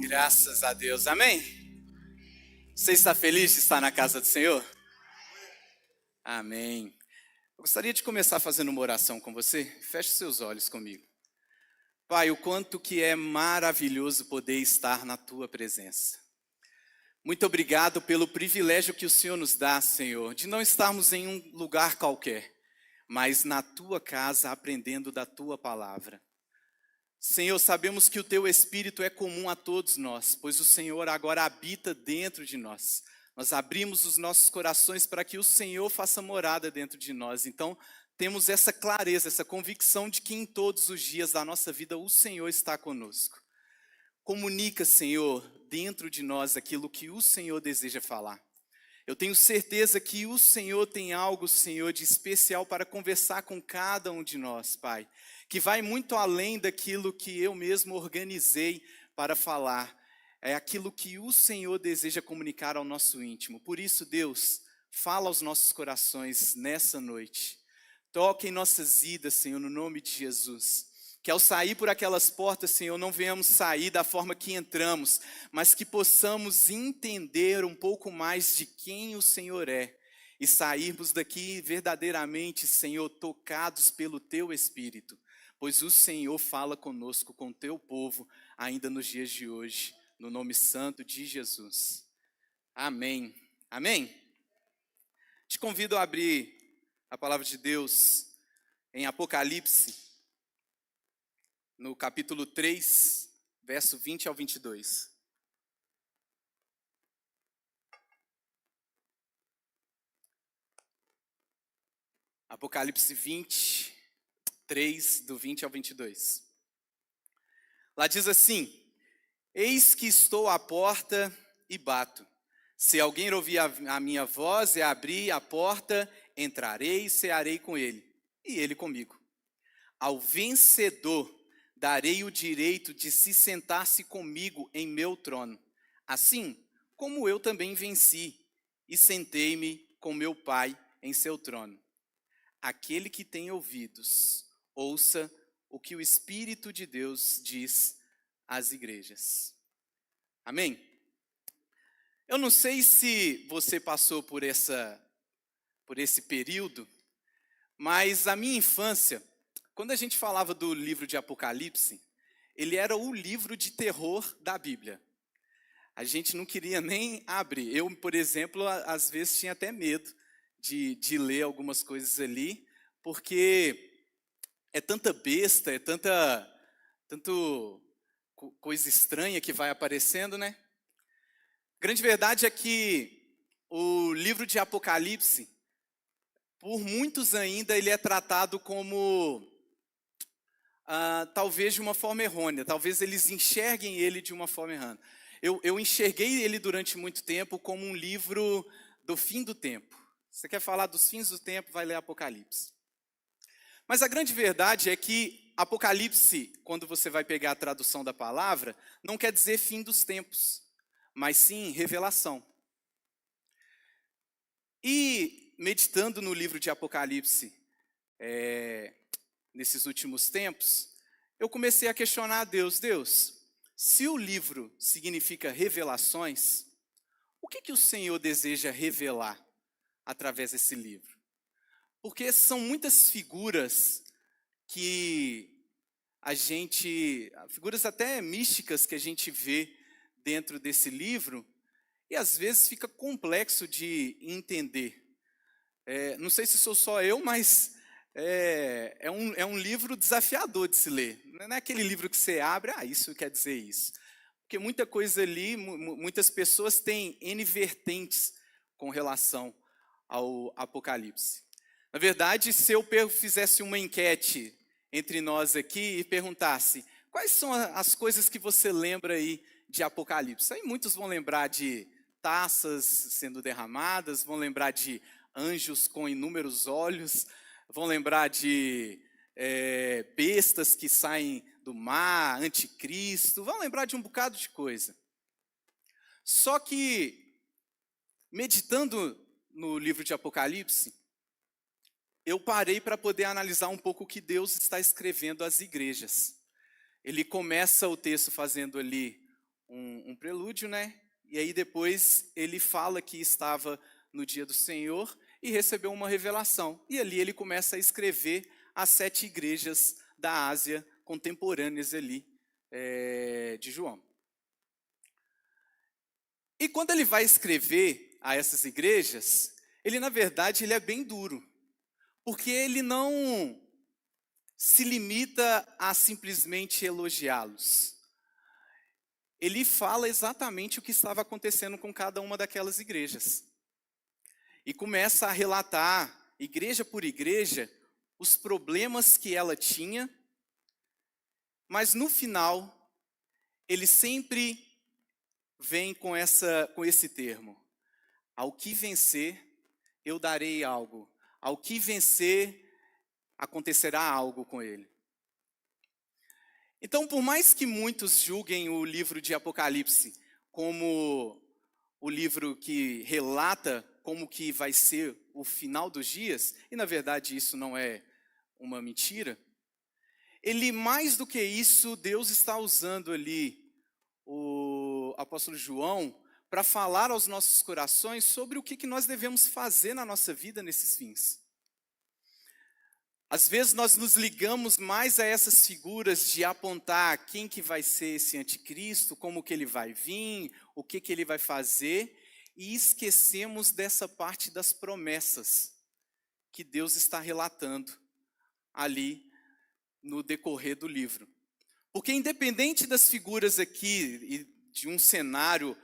Graças a Deus, amém? Você está feliz de estar na casa do Senhor? Amém. Eu gostaria de começar fazendo uma oração com você. Feche seus olhos comigo. Pai, o quanto que é maravilhoso poder estar na Tua presença. Muito obrigado pelo privilégio que o Senhor nos dá, Senhor, de não estarmos em um lugar qualquer, mas na Tua casa aprendendo da Tua palavra. Senhor, sabemos que o Teu Espírito é comum a todos nós, pois o Senhor agora habita dentro de nós. Nós abrimos os nossos corações para que o Senhor faça morada dentro de nós. Então, temos essa clareza, essa convicção de que em todos os dias da nossa vida o Senhor está conosco. Comunica, Senhor, dentro de nós aquilo que o Senhor deseja falar. Eu tenho certeza que o Senhor tem algo, Senhor, de especial para conversar com cada um de nós, Pai, que vai muito além daquilo que eu mesmo organizei para falar. É aquilo que o Senhor deseja comunicar ao nosso íntimo. Por isso, Deus, fala aos nossos corações nessa noite. Toque em nossas vidas, Senhor, no nome de Jesus. Que ao sair por aquelas portas, Senhor, não venhamos sair da forma que entramos, mas que possamos entender um pouco mais de quem o Senhor é e sairmos daqui verdadeiramente, Senhor, tocados pelo Teu Espírito, pois o Senhor fala conosco, com o Teu povo, ainda nos dias de hoje, no nome santo de Jesus. Amém. Amém? Te convido a abrir a palavra de Deus em Apocalipse, no capítulo 3, verso 20 ao 22. Apocalipse 20, 3, do 20 ao 22. Lá diz assim: Eis que estou à porta e bato. Se alguém ouvir a minha voz e abrir a porta, entrarei e cearei com ele, e ele comigo. Ao vencedor darei o direito de se sentar-se comigo em meu trono, assim como eu também venci e sentei-me com meu Pai em seu trono. Aquele que tem ouvidos, ouça o que o Espírito de Deus diz às igrejas. Amém? Eu não sei se você passou por esse período, mas a minha infância, quando a gente falava do livro de Apocalipse, ele era o livro de terror da Bíblia. A gente não queria nem abrir. Eu, por exemplo, às vezes tinha até medo de ler algumas coisas ali, porque é tanta besta, é tanto coisa estranha que vai aparecendo, né? A grande verdade é que o livro de Apocalipse, por muitos ainda, ele é tratado como talvez de uma forma errônea, talvez eles enxerguem ele de uma forma errada. Eu enxerguei ele durante muito tempo como um livro do fim do tempo. Você quer falar dos fins do tempo, vai ler Apocalipse. Mas a grande verdade é que Apocalipse, quando você vai pegar a tradução da palavra, não quer dizer fim dos tempos, mas sim revelação. E meditando no livro de Apocalipse, nesses últimos tempos, eu comecei a questionar a Deus. Deus, se o livro significa revelações, o que o Senhor deseja revelar através desse livro? Porque são muitas figuras figuras até místicas que a gente vê dentro desse livro, e às vezes fica complexo de entender. Não sei se sou só eu, mas é um livro desafiador de se ler. Não é aquele livro que você abre, isso quer dizer isso. Porque muita coisa ali, muitas pessoas têm N vertentes com relação ao Apocalipse. Na verdade, se eu fizesse uma enquete entre nós aqui e perguntasse quais são as coisas que você lembra aí de Apocalipse, aí muitos vão lembrar de taças sendo derramadas, vão lembrar de anjos com inúmeros olhos, vão lembrar de bestas que saem do mar, anticristo, vão lembrar de um bocado de coisa. Só que, meditando no livro de Apocalipse, eu parei para poder analisar um pouco o que Deus está escrevendo às igrejas. Ele começa o texto fazendo ali um prelúdio, né? E aí depois ele fala que estava no dia do Senhor e recebeu uma revelação. E ali ele começa a escrever as 7 igrejas da Ásia contemporâneas ali de João. E quando ele vai escrever a essas igrejas, ele na verdade ele é bem duro, porque ele não se limita a simplesmente elogiá-los. Ele fala exatamente o que estava acontecendo com cada uma daquelas igrejas. E começa a relatar, igreja por igreja, os problemas que ela tinha, mas no final, ele sempre vem com esse termo: ao que vencer, eu darei algo. Ao que vencer, acontecerá algo com ele. Então, por mais que muitos julguem o livro de Apocalipse como o livro que relata como que vai ser o final dos dias, e na verdade isso não é uma mentira, ele, mais do que isso, Deus está usando ali o apóstolo João para falar aos nossos corações sobre o que nós devemos fazer na nossa vida nesses fins. Às vezes nós nos ligamos mais a essas figuras de apontar quem que vai ser esse anticristo, como que ele vai vir, o que ele vai fazer, e esquecemos dessa parte das promessas que Deus está relatando ali no decorrer do livro. Porque independente das figuras aqui e de um cenário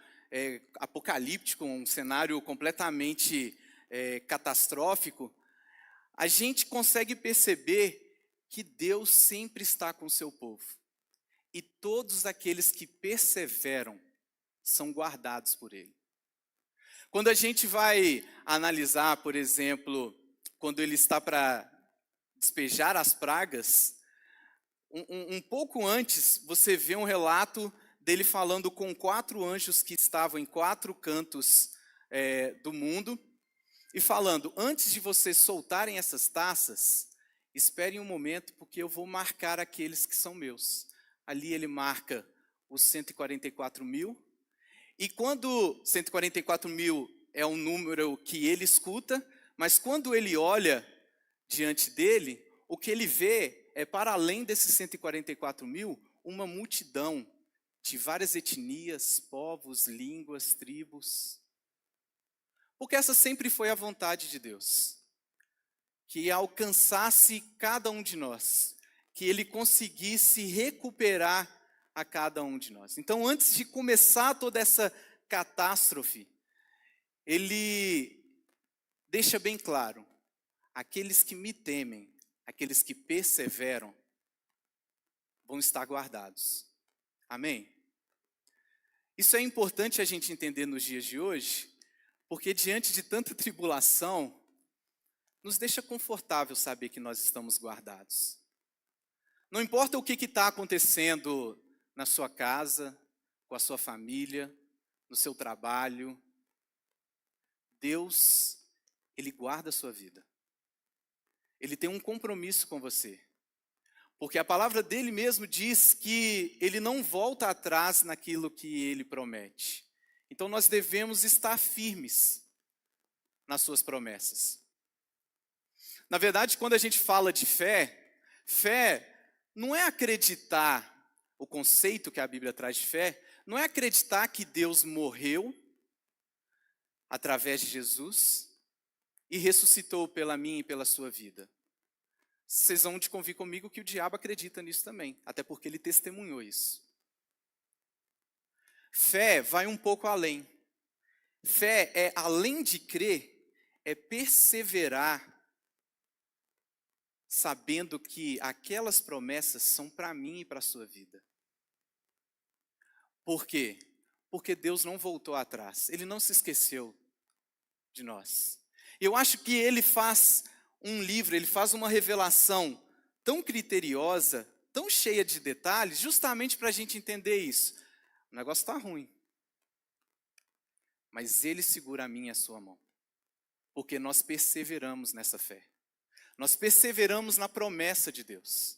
apocalíptico, um cenário completamente catastrófico, a gente consegue perceber que Deus sempre está com o seu povo. E todos aqueles que perseveram são guardados por Ele. Quando a gente vai analisar, por exemplo, quando Ele está para despejar as pragas, um pouco antes você vê um relato dele falando com 4 anjos que estavam em 4 cantos do mundo, e falando: antes de vocês soltarem essas taças, esperem um momento, porque eu vou marcar aqueles que são meus. Ali ele marca os 144 mil, e quando 144 mil é um número que ele escuta, mas quando ele olha diante dele, o que ele vê é, para além desses 144 mil, uma multidão de várias etnias, povos, línguas, tribos. Porque essa sempre foi a vontade de Deus, que alcançasse cada um de nós, que Ele conseguisse recuperar a cada um de nós. Então, antes de começar toda essa catástrofe, Ele deixa bem claro: aqueles que me temem, aqueles que perseveram, vão estar guardados. Amém? Isso é importante a gente entender nos dias de hoje, porque diante de tanta tribulação, nos deixa confortável saber que nós estamos guardados. Não importa o que está acontecendo na sua casa, com a sua família, no seu trabalho, Deus, Ele guarda a sua vida. Ele tem um compromisso com você. Porque a palavra dele mesmo diz que Ele não volta atrás naquilo que Ele promete. Então nós devemos estar firmes nas suas promessas. Na verdade, quando a gente fala de fé, fé não é acreditar, o conceito que a Bíblia traz de fé, não é acreditar que Deus morreu através de Jesus e ressuscitou pela minha e pela sua vida. Vocês vão de convir comigo que o diabo acredita nisso também, até porque ele testemunhou isso. Fé vai um pouco além. Fé é, além de crer, é perseverar, sabendo que aquelas promessas são para mim e para a sua vida. Por quê? Porque Deus não voltou atrás, Ele não se esqueceu de nós. Eu acho que Ele faz um livro, Ele faz uma revelação tão criteriosa, tão cheia de detalhes, justamente para a gente entender isso. O negócio está ruim, mas Ele segura a minha e a sua mão, porque nós perseveramos nessa fé. Nós perseveramos na promessa de Deus.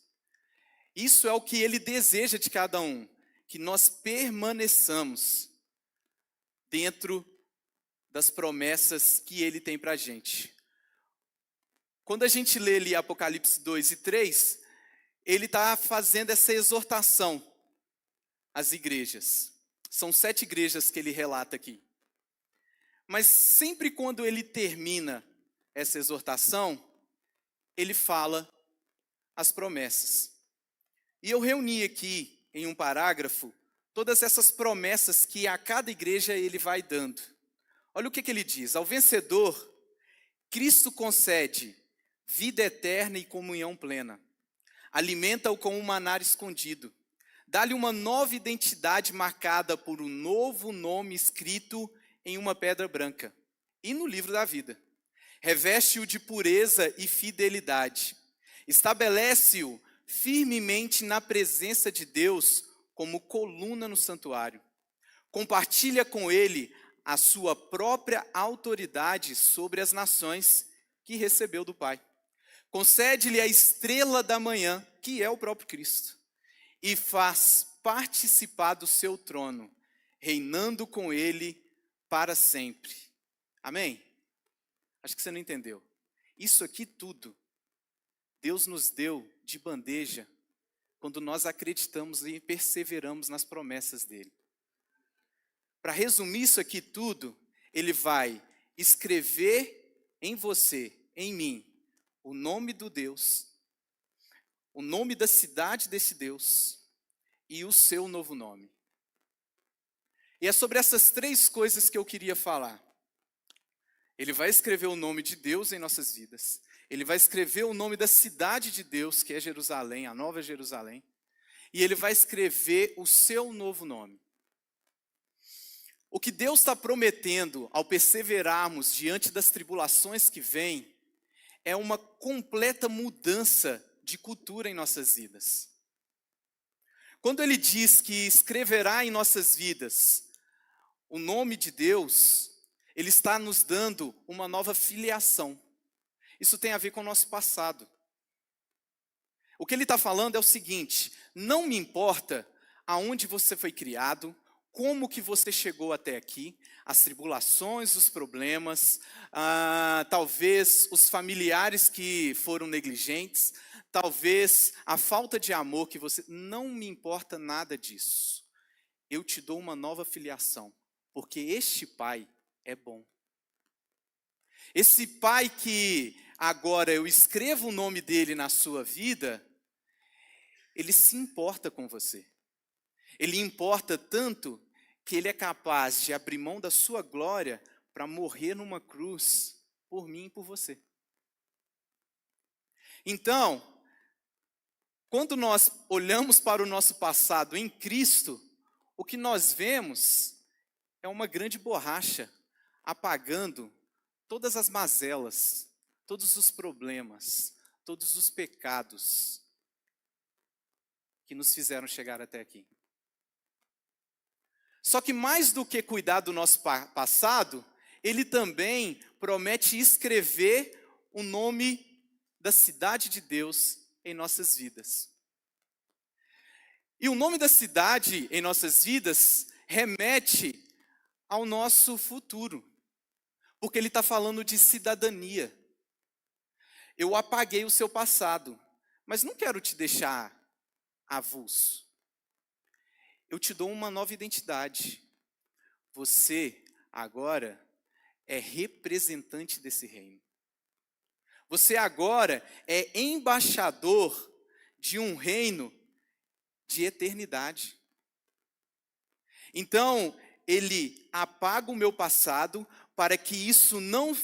Isso é o que Ele deseja de cada um, que nós permaneçamos dentro das promessas que Ele tem para a gente. Quando a gente lê ali Apocalipse 2 e 3, ele está fazendo essa exortação às igrejas. São 7 igrejas que ele relata aqui. Mas sempre quando ele termina essa exortação, ele fala as promessas. E eu reuni aqui em um parágrafo todas essas promessas que a cada igreja ele vai dando. Olha o que ele diz: ao vencedor, Cristo concede vida eterna e comunhão plena. Alimenta-o com um maná escondido. Dá-lhe uma nova identidade marcada por um novo nome escrito em uma pedra branca e no livro da vida. Reveste-o de pureza e fidelidade. Estabelece-o firmemente na presença de Deus como coluna no santuário. Compartilha com ele a sua própria autoridade sobre as nações que recebeu do Pai. Concede-lhe a estrela da manhã, que é o próprio Cristo, e faz participar do seu trono, reinando com ele para sempre. Amém? Acho que você não entendeu. Isso aqui tudo, Deus nos deu de bandeja, quando nós acreditamos e perseveramos nas promessas dele. Para resumir isso aqui tudo, ele vai escrever em você, em mim, o nome do Deus, o nome da cidade desse Deus e o seu novo nome. E é sobre essas 3 coisas que eu queria falar. Ele vai escrever o nome de Deus em nossas vidas. Ele vai escrever o nome da cidade de Deus, que é Jerusalém, a Nova Jerusalém. E ele vai escrever o seu novo nome. O que Deus está prometendo ao perseverarmos diante das tribulações que vêm, é uma completa mudança de cultura em nossas vidas. Quando ele diz que escreverá em nossas vidas o nome de Deus, ele está nos dando uma nova filiação. Isso tem a ver com o nosso passado. O que ele está falando é o seguinte: não me importa aonde você foi criado, como que você chegou até aqui, as tribulações, os problemas, talvez os familiares que foram negligentes, talvez a falta de amor que você... Não me importa nada disso. Eu te dou uma nova filiação, porque este Pai é bom. Esse Pai que agora eu escrevo o nome dele na sua vida, ele se importa com você. Ele importa tanto que ele é capaz de abrir mão da sua glória para morrer numa cruz por mim e por você. Então, quando nós olhamos para o nosso passado em Cristo, o que nós vemos é uma grande borracha apagando todas as mazelas, todos os problemas, todos os pecados que nos fizeram chegar até aqui. Só que mais do que cuidar do nosso passado, ele também promete escrever o nome da cidade de Deus em nossas vidas. E o nome da cidade em nossas vidas remete ao nosso futuro, porque ele está falando de cidadania. Eu apaguei o seu passado, mas não quero te deixar avulso. Eu te dou uma nova identidade. Você agora é representante desse reino. Você agora é embaixador de um reino de eternidade. Então, ele apaga o meu passado para que isso não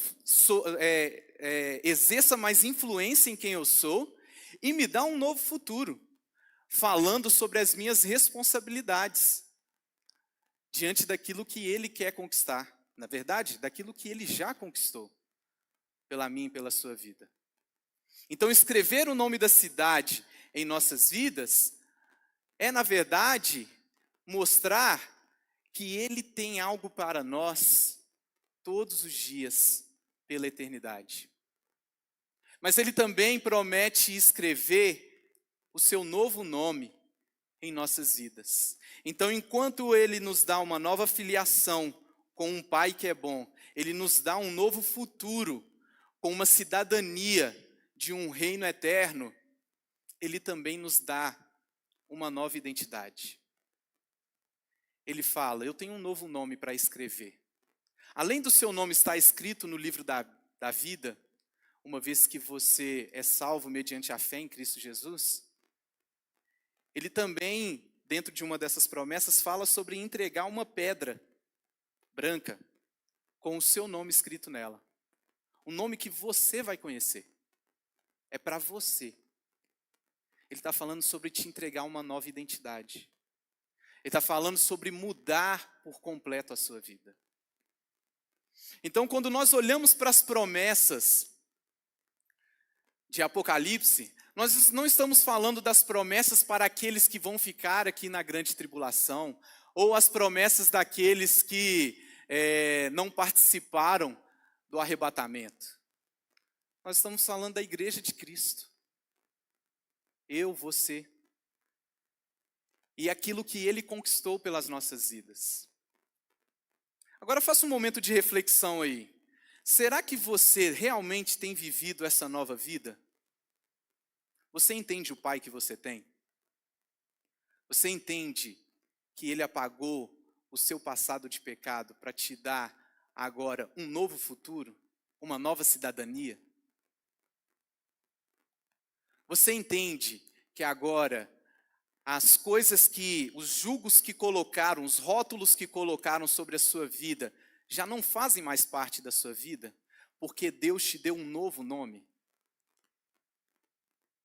exerça mais influência em quem eu sou e me dá um novo futuro, falando sobre as minhas responsabilidades diante daquilo que ele quer conquistar. Na verdade, daquilo que ele já conquistou pela minha e pela sua vida. Então, escrever o nome da cidade em nossas vidas é, na verdade, mostrar que ele tem algo para nós todos os dias pela eternidade. Mas ele também promete escrever o seu novo nome em nossas vidas. Então, enquanto Ele nos dá uma nova filiação com um Pai que é bom, Ele nos dá um novo futuro, com uma cidadania de um reino eterno, Ele também nos dá uma nova identidade. Ele fala, eu tenho um novo nome para escrever. Além do seu nome estar escrito no livro da vida, uma vez que você é salvo mediante a fé em Cristo Jesus, ele também, dentro de uma dessas promessas, fala sobre entregar uma pedra branca com o seu nome escrito nela. Um nome que você vai conhecer. É para você. Ele está falando sobre te entregar uma nova identidade. Ele está falando sobre mudar por completo a sua vida. Então, quando nós olhamos para as promessas de Apocalipse, nós não estamos falando das promessas para aqueles que vão ficar aqui na grande tribulação, ou as promessas daqueles que não participaram do arrebatamento. Nós estamos falando da igreja de Cristo. Eu, você. E aquilo que Ele conquistou pelas nossas vidas. Agora faça um momento de reflexão aí. Será que você realmente tem vivido essa nova vida? Você entende o Pai que você tem? Você entende que Ele apagou o seu passado de pecado para te dar agora um novo futuro? Uma nova cidadania? Você entende que agora as coisas os julgos que colocaram, os rótulos que colocaram sobre a sua vida, já não fazem mais parte da sua vida? Porque Deus te deu um novo nome,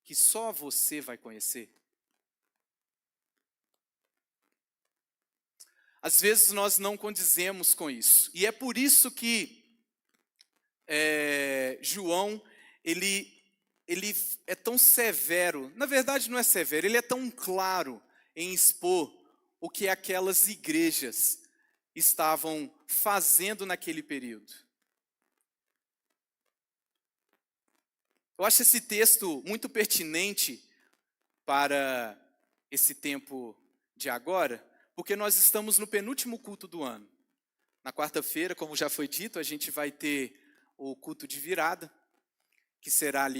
que só você vai conhecer? Às vezes nós não condizemos com isso. E é por isso que João, ele é tão severo. Na verdade não é severo, ele é tão claro em expor o que aquelas igrejas estavam fazendo naquele período. Eu acho esse texto muito pertinente para esse tempo de agora, porque nós estamos no penúltimo culto do ano. Na quarta-feira, como já foi dito, a gente vai ter o culto de virada, que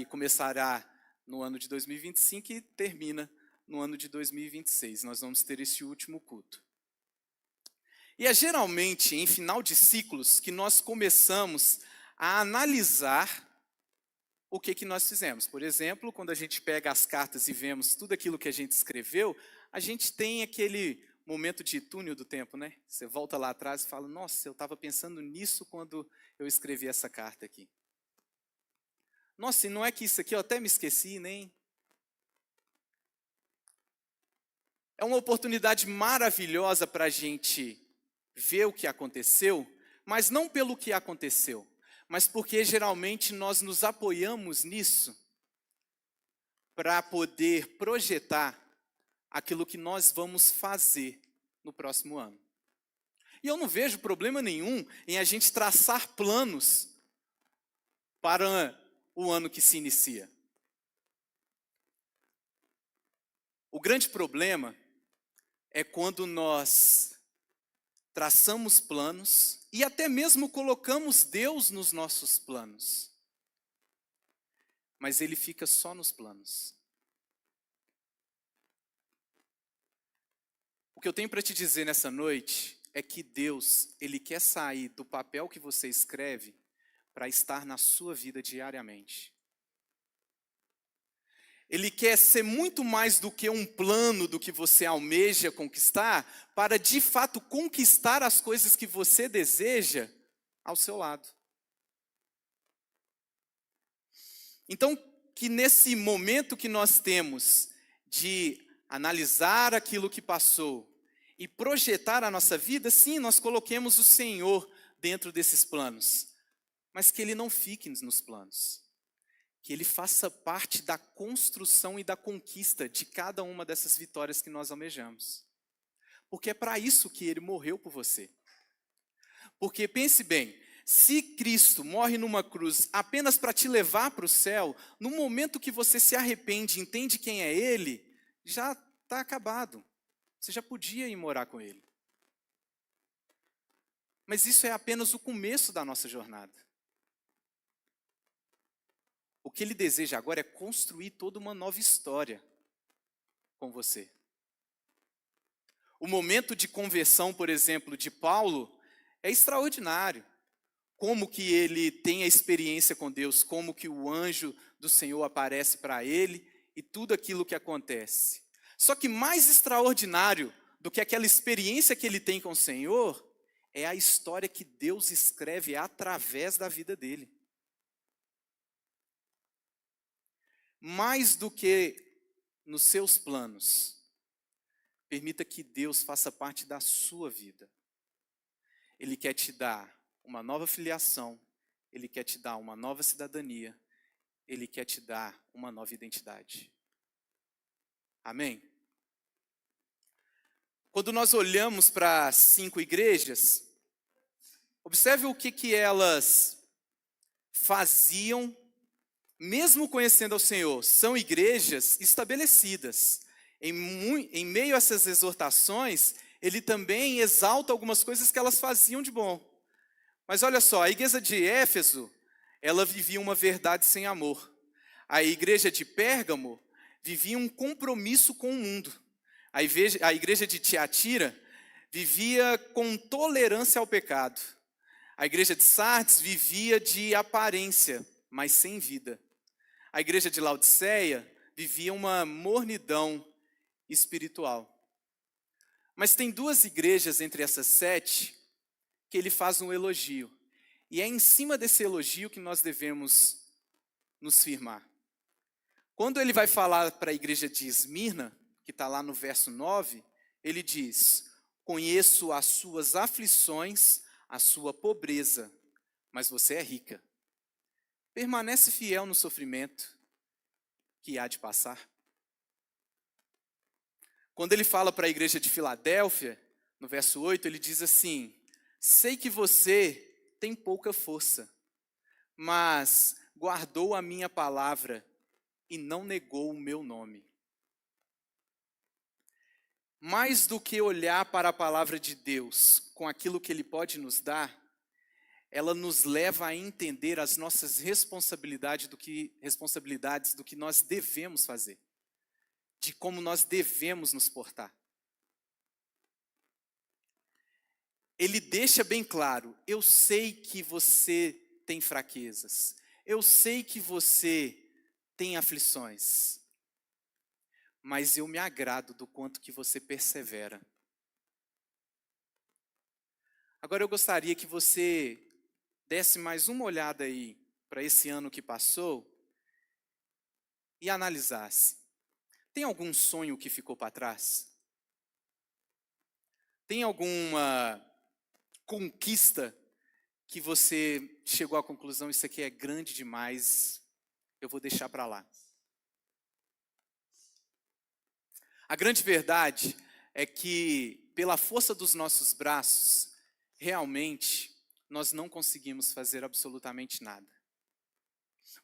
começará no ano de 2025 e termina no ano de 2026. Nós vamos ter esse último culto. E é geralmente em final de ciclos que nós começamos a analisar o que nós fizemos. Por exemplo, quando a gente pega as cartas e vemos tudo aquilo que a gente escreveu, a gente tem aquele momento de túnel do tempo, né? Você volta lá atrás e fala, nossa, eu estava pensando nisso quando eu escrevi essa carta aqui. Nossa, e não é que isso aqui eu até me esqueci, nem... É uma oportunidade maravilhosa para a gente ver o que aconteceu, mas não pelo que aconteceu, mas porque geralmente nós nos apoiamos nisso para poder projetar aquilo que nós vamos fazer no próximo ano. E eu não vejo problema nenhum em a gente traçar planos para o ano que se inicia. O grande problema é quando nós traçamos planos e até mesmo colocamos Deus nos nossos planos. Mas Ele fica só nos planos. O que eu tenho para te dizer nessa noite é que Deus, Ele quer sair do papel que você escreve para estar na sua vida diariamente. Ele quer ser muito mais do que um plano do que você almeja conquistar, para de fato conquistar as coisas que você deseja ao seu lado. Então, que nesse momento que nós temos de analisar aquilo que passou e projetar a nossa vida, sim, nós coloquemos o Senhor dentro desses planos, mas que Ele não fique nos planos. Que Ele faça parte da construção e da conquista de cada uma dessas vitórias que nós almejamos. Porque é para isso que Ele morreu por você. Porque pense bem, se Cristo morre numa cruz apenas para te levar para o céu, no momento que você se arrepende e entende quem é Ele, já está acabado. Você já podia ir morar com ele. Mas isso é apenas o começo da nossa jornada. O que ele deseja agora é construir toda uma nova história com você. O momento de conversão, por exemplo, de Paulo é extraordinário. Como que ele tem a experiência com Deus, como que o anjo do Senhor aparece para ele e tudo aquilo que acontece. Só que mais extraordinário do que aquela experiência que ele tem com o Senhor é a história que Deus escreve através da vida dele. Mais do que nos seus planos, permita que Deus faça parte da sua vida. Ele quer te dar uma nova filiação, Ele quer te dar uma nova cidadania, Ele quer te dar uma nova identidade. Amém? Quando nós olhamos para as 5 igrejas, observe o que elas faziam, mesmo conhecendo ao Senhor. São igrejas estabelecidas. Em meio a essas exortações, ele também exalta algumas coisas que elas faziam de bom. Mas olha só, a igreja de Éfeso, ela vivia uma verdade sem amor. A igreja de Pérgamo vivia um compromisso com o mundo. A igreja de Tiatira vivia com tolerância ao pecado. A igreja de Sardes vivia de aparência, mas sem vida. A igreja de Laodiceia vivia uma mornidão espiritual. Mas tem 2 igrejas entre essas 7 que ele faz um elogio. E é em cima desse elogio que nós devemos nos firmar. Quando ele vai falar para a igreja de Esmirna, que está lá no verso 9, ele diz: conheço as suas aflições, a sua pobreza, mas você é rica. Permanece fiel no sofrimento que há de passar. Quando ele fala para a igreja de Filadélfia, no verso 8, ele diz assim: sei que você tem pouca força, mas guardou a minha palavra e não negou o meu nome. Mais do que olhar para a palavra de Deus com aquilo que Ele pode nos dar, ela nos leva a entender as nossas responsabilidades do que nós devemos fazer, de como nós devemos nos portar. Ele deixa bem claro: eu sei que você tem fraquezas, eu sei que você tem aflições, mas eu me agrado do quanto que você persevera. Agora eu gostaria que você desse mais uma olhada aí para esse ano que passou e analisasse. Tem algum sonho que ficou para trás? Tem alguma conquista que você chegou à conclusão: isso aqui é grande demais, eu vou deixar para lá? A grande verdade é que, pela força dos nossos braços, realmente nós não conseguimos fazer absolutamente nada.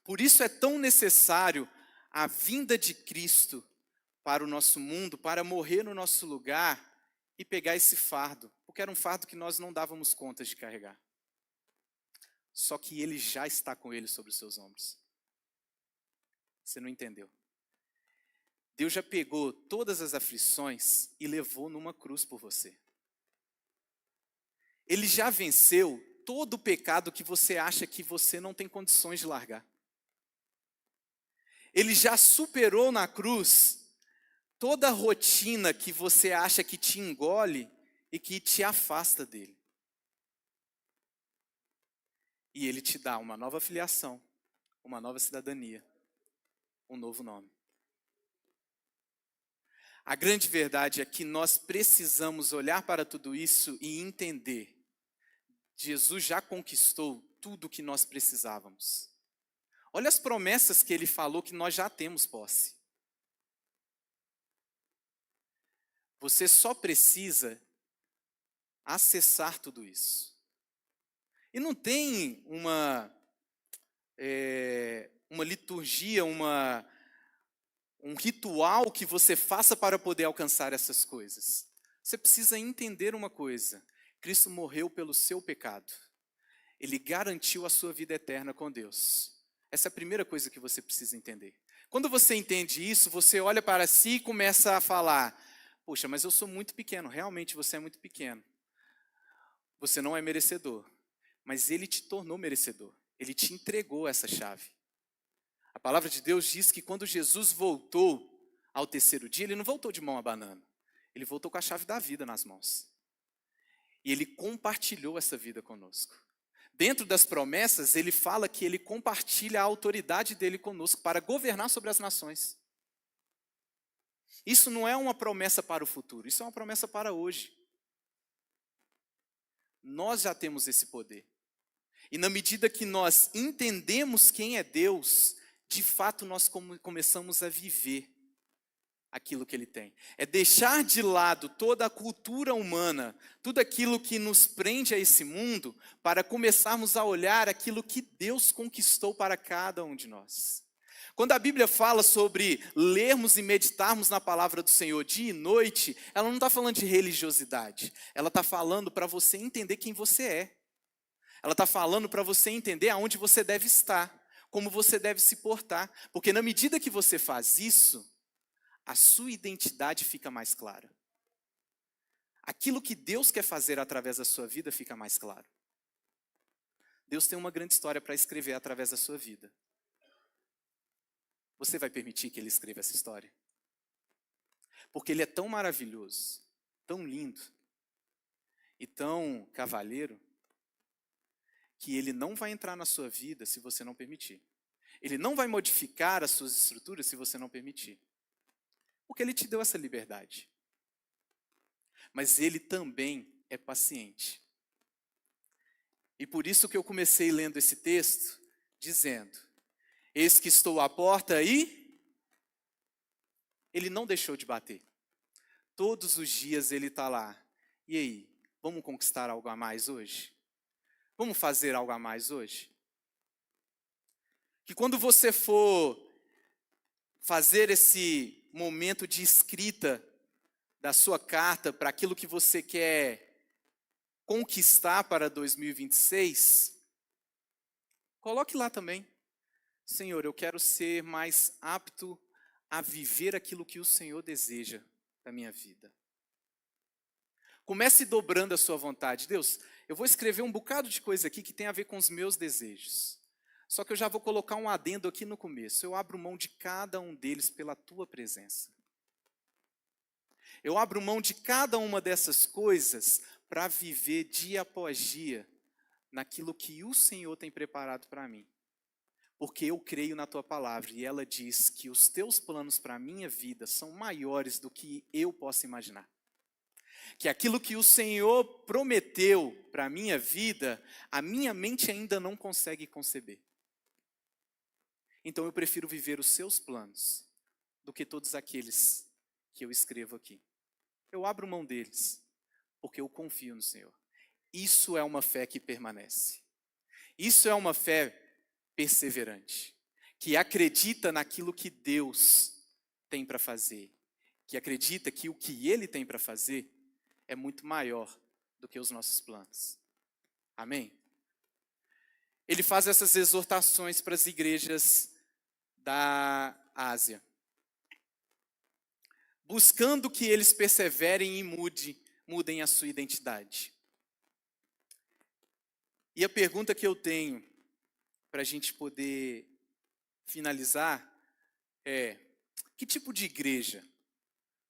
Por isso é tão necessário a vinda de Cristo para o nosso mundo, para morrer no nosso lugar e pegar esse fardo, porque era um fardo que nós não dávamos conta de carregar. Só que Ele já está com ele sobre os seus ombros. Você não entendeu? Deus já pegou todas as aflições e levou numa cruz por você. Ele já venceu todo o pecado que você acha que você não tem condições de largar. Ele já superou na cruz toda a rotina que você acha que te engole e que te afasta dele. E ele te dá uma nova filiação, uma nova cidadania, um novo nome. A grande verdade é que nós precisamos olhar para tudo isso e entender: Jesus já conquistou tudo o que nós precisávamos. Olha as promessas que ele falou que nós já temos posse. Você só precisa acessar tudo isso. E não tem uma liturgia, um ritual que você faça para poder alcançar essas coisas. Você precisa entender uma coisa: Cristo morreu pelo seu pecado. Ele garantiu a sua vida eterna com Deus. Essa é a primeira coisa que você precisa entender. Quando você entende isso, você olha para si e começa a falar: poxa, mas eu sou muito pequeno. Realmente você é muito pequeno. Você não é merecedor. Mas Ele te tornou merecedor. Ele te entregou essa chave. A palavra de Deus diz que quando Jesus voltou ao terceiro dia, Ele não voltou de mão abanando. Ele voltou com a chave da vida nas mãos. E Ele compartilhou essa vida conosco. Dentro das promessas, Ele fala que Ele compartilha a autoridade dEle conosco para governar sobre as nações. Isso não é uma promessa para o futuro, isso é uma promessa para hoje. Nós já temos esse poder. E na medida que nós entendemos quem é Deus, de fato nós começamos a viver aquilo que Ele tem. É deixar de lado toda a cultura humana, tudo aquilo que nos prende a esse mundo, para começarmos a olhar aquilo que Deus conquistou para cada um de nós. Quando a Bíblia fala sobre lermos e meditarmos na palavra do Senhor dia e noite, ela não está falando de religiosidade. Ela está falando para você entender quem você é. Ela está falando para você entender aonde você deve estar, como você deve se portar. Porque na medida que você faz isso, a sua identidade fica mais clara. Aquilo que Deus quer fazer através da sua vida fica mais claro. Deus tem uma grande história para escrever através da sua vida. Você vai permitir que Ele escreva essa história? Porque Ele é tão maravilhoso, tão lindo e tão cavalheiro, que Ele não vai entrar na sua vida se você não permitir. Ele não vai modificar as suas estruturas se você não permitir. Porque Ele te deu essa liberdade. Mas Ele também é paciente. E por isso que eu comecei lendo esse texto, dizendo: eis que estou à porta e Ele não deixou de bater. Todos os dias Ele está lá. E aí, vamos conquistar algo a mais hoje? Vamos fazer algo a mais hoje? Que quando você for fazer esse momento de escrita da sua carta para aquilo que você quer conquistar para 2026, coloque lá também: Senhor, eu quero ser mais apto a viver aquilo que o Senhor deseja da minha vida. Comece dobrando a sua vontade. Deus, eu vou escrever um bocado de coisa aqui que tem a ver com os meus desejos. Só que eu já vou colocar um adendo aqui no começo. Eu abro mão de cada um deles pela tua presença. Eu abro mão de cada uma dessas coisas para viver dia após dia naquilo que o Senhor tem preparado para mim. Porque eu creio na tua palavra e ela diz que os teus planos para a minha vida são maiores do que eu possa imaginar. Que aquilo que o Senhor prometeu para a minha vida, a minha mente ainda não consegue conceber. Então eu prefiro viver os seus planos do que todos aqueles que eu escrevo aqui. Eu abro mão deles, porque eu confio no Senhor. Isso é uma fé que permanece. Isso é uma fé perseverante, que acredita naquilo que Deus tem para fazer, que acredita que o que Ele tem para fazer é muito maior do que os nossos planos. Amém? Ele faz essas exortações para as igrejas da Ásia, buscando que eles perseverem e mudem a sua identidade. E a pergunta que eu tenho para a gente poder finalizar é: que tipo de igreja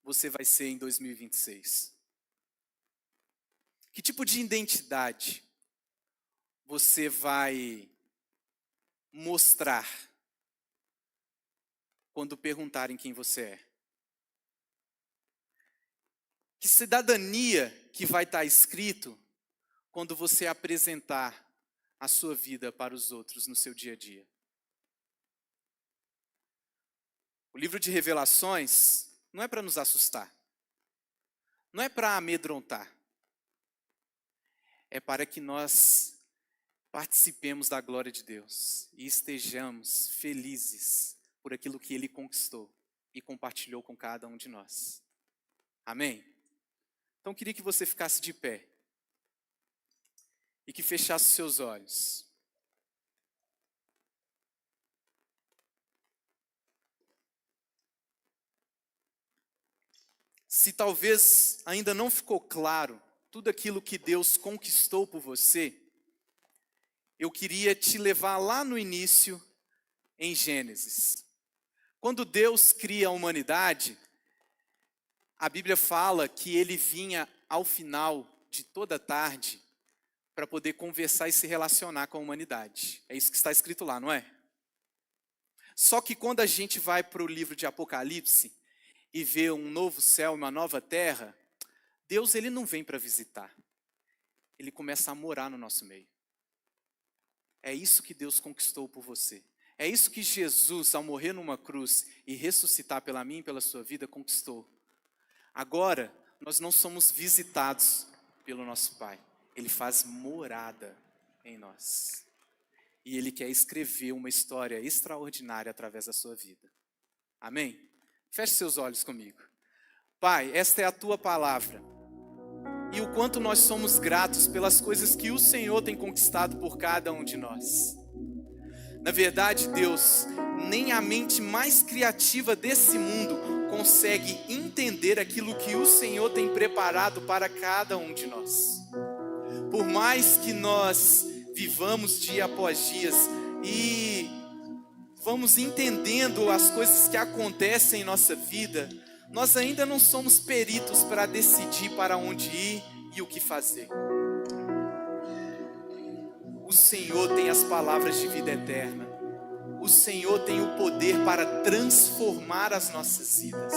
você vai ser em 2026? Que tipo de identidade você vai mostrar quando perguntarem quem você é? Que cidadania que vai estar escrito quando você apresentar a sua vida para os outros no seu dia a dia? O livro de Revelações não é para nos assustar, não é para amedrontar, é para que nós participemos da glória de Deus e estejamos felizes por aquilo que Ele conquistou. e compartilhou com cada um de nós. Amém? Então eu queria que você ficasse de pé e que fechasse seus olhos. Se talvez ainda não ficou claro tudo aquilo que Deus conquistou por você, eu queria te levar lá no início, em Gênesis. Quando Deus cria a humanidade, a Bíblia fala que ele vinha ao final de toda tarde para poder conversar e se relacionar com a humanidade. É isso que está escrito lá, não é? Só que quando a gente vai para o livro de Apocalipse e vê um novo céu e uma nova terra, Deus ele não vem para visitar. Ele começa a morar no nosso meio. É isso que Deus conquistou por você. É isso que Jesus, ao morrer numa cruz e ressuscitar pela mim e pela sua vida, conquistou. Agora, nós não somos visitados pelo nosso Pai. Ele faz morada em nós. E Ele quer escrever uma história extraordinária através da sua vida. Amém? Feche seus olhos comigo. Pai, esta é a Tua palavra. E o quanto nós somos gratos pelas coisas que o Senhor tem conquistado por cada um de nós. Na verdade, Deus, nem a mente mais criativa desse mundo consegue entender aquilo que o Senhor tem preparado para cada um de nós. Por mais que nós vivamos dia após dia e vamos entendendo as coisas que acontecem em nossa vida, nós ainda não somos peritos para decidir para onde ir e o que fazer. O Senhor tem as palavras de vida eterna. O Senhor tem o poder para transformar as nossas vidas.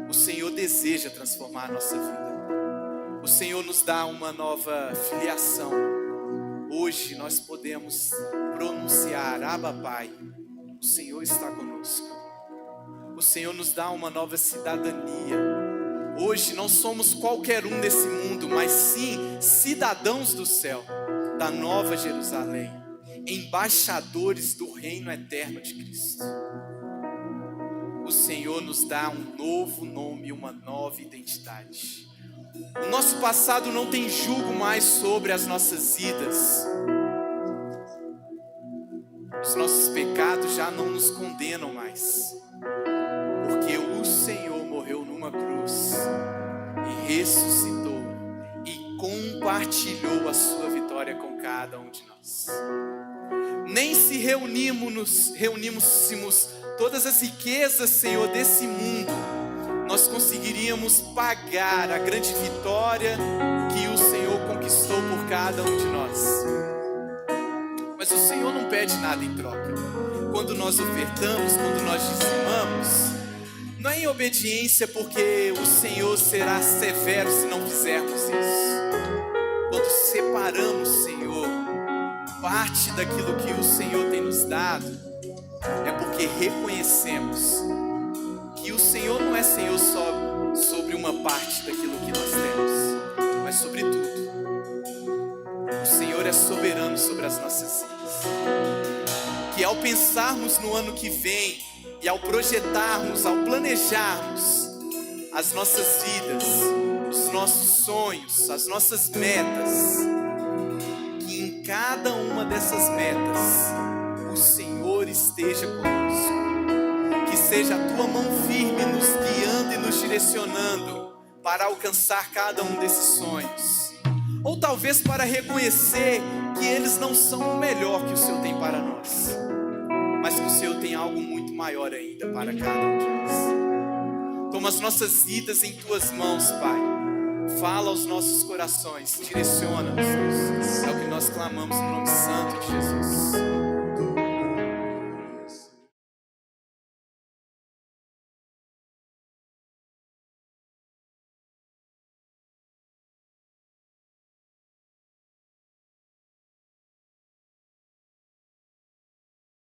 O Senhor deseja transformar a nossa vida. O Senhor nos dá uma nova filiação. Hoje nós podemos pronunciar: Abba, Pai, o Senhor está conosco. O Senhor nos dá uma nova cidadania. Hoje não somos qualquer um desse mundo, mas sim cidadãos do céu, da Nova Jerusalém, embaixadores do reino eterno de Cristo. O Senhor nos dá um novo nome, uma nova identidade. O nosso passado não tem julgo mais sobre as nossas vidas. Os nossos pecados já não nos condenam mais, porque o Senhor morreu numa cruz e ressuscitou e compartilhou a sua vitória com cada um de nós. Nem se reuníssemos todas as riquezas, Senhor, desse mundo, nós conseguiríamos pagar a grande vitória que o Senhor conquistou por cada um de nós. Mas o Senhor não pede nada em troca. Quando nós ofertamos, quando nós dizimamos, não é em obediência, porque o Senhor será severo se não fizermos isso. Quando separamos, Senhor, parte daquilo que o Senhor tem nos dado, é porque reconhecemos que o Senhor não é Senhor só sobre uma parte daquilo que nós temos, mas sobre tudo. O Senhor é soberano sobre as nossas vidas. Que ao pensarmos no ano que vem, e ao projetarmos, ao planejarmos as nossas vidas, os nossos sonhos, as nossas metas, que em cada uma dessas metas o Senhor esteja conosco, que seja a tua mão firme nos guiando e nos direcionando para alcançar cada um desses sonhos, ou talvez para reconhecer que eles não são o melhor que o Senhor tem para nós, mas que o Senhor tem algo muito maior ainda para cada um de nós. Toma as nossas vidas em tuas mãos, Pai. Fala aos nossos corações, direciona-nos. É o que nós clamamos no nome